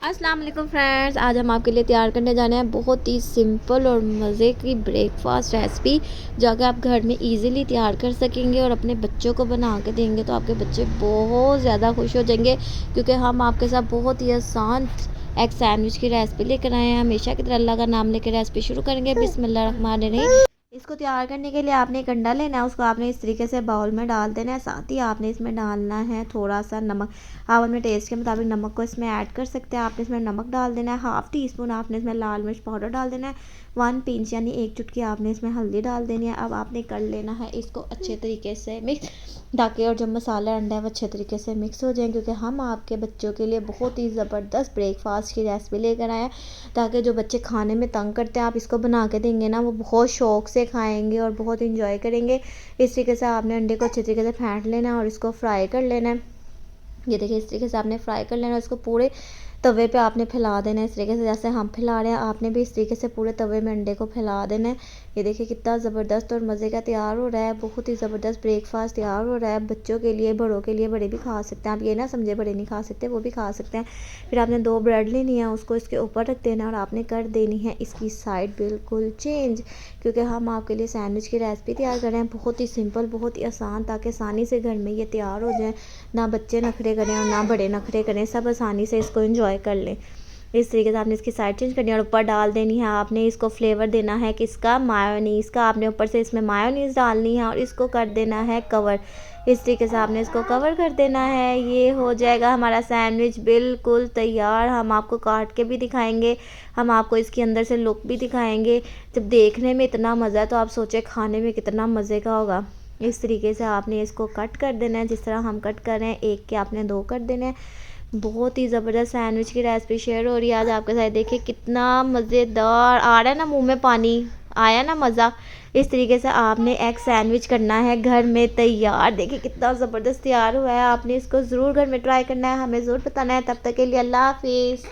अस्सलाम वालेकुम फ्रेंड्स, आज हम आपके लिए तैयार करने जाने हैं बहुत ही सिंपल और मज़े की ब्रेकफास्ट रेसिपी जो कि आप घर में इजीली तैयार कर सकेंगे और अपने बच्चों को बना के देंगे तो आपके बच्चे बहुत ज़्यादा खुश हो जाएंगे। क्योंकि हम आपके साथ बहुत ही आसान एग सैंडविच की रेसिपी लेकर आए हैं। हमेशा की तरह अल्लाह का नाम लेकर रेसिपी शुरू करेंगे। बिस्मिल्लाहिर्रहमानिर्रहीम। इसको तैयार करने के लिए आपने एक अंडा लेना है, उसको आपने इस तरीके से बाउल में डाल देना है। साथ ही आपने इसमें डालना है थोड़ा सा नमक। आप अपने टेस्ट के मुताबिक नमक को इसमें ऐड कर सकते हैं। आपने इसमें नमक डाल देना है, हाफ़ टी स्पून आपने इसमें लाल मिर्च पाउडर डाल देना है, 1 पिंच यानी 1 चुटकी आपने इसमें हल्दी डाल देनी है। अब आपने कर लेना है इसको अच्छे तरीके से मिक्स, ताकि और जो मसाला अंडा है वो अच्छे तरीके से मिक्स हो जाए। क्योंकि हम आपके बच्चों के लिए बहुत ही ज़बरदस्त ब्रेकफास्ट की रेसिपी लेकर आए हैं, ताकि जो बच्चे खाने में तंग करते हैं आप इसको बना के देंगे ना, वो बहुत शौक़ से खाएंगे और बहुत इंजॉय करेंगे। इस तरीके से आपने अंडे को अच्छे तरीके से फेंट लेना है और इसको फ्राई कर लेना है। ये देखिए इस तरीके से आपने फ्राई कर लेना है। इसको पूरे तवे पे आपने फैला देना है इस तरीके से, जैसे हम फैला रहे हैं आपने भी इस तरीके से पूरे तवे में अंडे को फैला देना है। ये देखिए कितना ज़बरदस्त और मज़े का तैयार हो रहा है। बहुत ही ज़बरदस्त ब्रेकफास्ट तैयार हो रहा है। बच्चों के लिए, बड़ों के लिए, बड़े भी खा सकते हैं। आप ये ना समझे बड़े नहीं खा सकते, वो भी खा सकते हैं। फिर आपने 2 ब्रेड लेनी है, उसको इसके ऊपर रख देना है और आपने कर देनी है इसकी साइड बिल्कुल चेंज। क्योंकि हम आपके लिए सैंडविच की रेसिपी तैयार कर रहे हैं, बहुत ही सिंपल, बहुत ही आसान, ताकि आसानी से घर में ये तैयार हो जाए। ना बच्चे नखरे करें और ना बड़े नखरे करें, सब आसानी से इसको एंजॉय कर लें। इस तरीके से आपने इसकी साइड चेंज करनी है और ऊपर डाल देनी है आपने इसको फ्लेवर देना है किसका, मायोनीज़ का। आपने ऊपर से इसमें मायोनीज़ डालनी है और इसको कर देना है कवर। इस तरीके से आपने इसको कवर कर देना है। ये हो जाएगा हमारा सैंडविच बिल्कुल तैयार। हम आपको काट के भी दिखाएंगे, हम आपको इसके अंदर से लुक भी दिखाएंगे। जब देखने में इतना मज़ा है तो आप सोचें खाने में कितना मज़े का होगा। इस तरीके से आपने इसको कट कर देना है, जिस तरह हम कट कर रहे हैं, एक के आपने 2 कर देने हैं। बहुत ही ज़बरदस्त सैंडविच की रेसिपी शेयर हो रही है आज आपके साथ। देखिए कितना मज़ेदार आ रहा है ना, मुंह में पानी आया ना, मज़ा। इस तरीके से आपने एग सैंडविच करना है घर में तैयार। देखिए कितना ज़बरदस्त तैयार हुआ है। आपने इसको ज़रूर घर में ट्राई करना है, हमें ज़रूर बताना है। तब तक के लिए अल्लाह हाफिज़।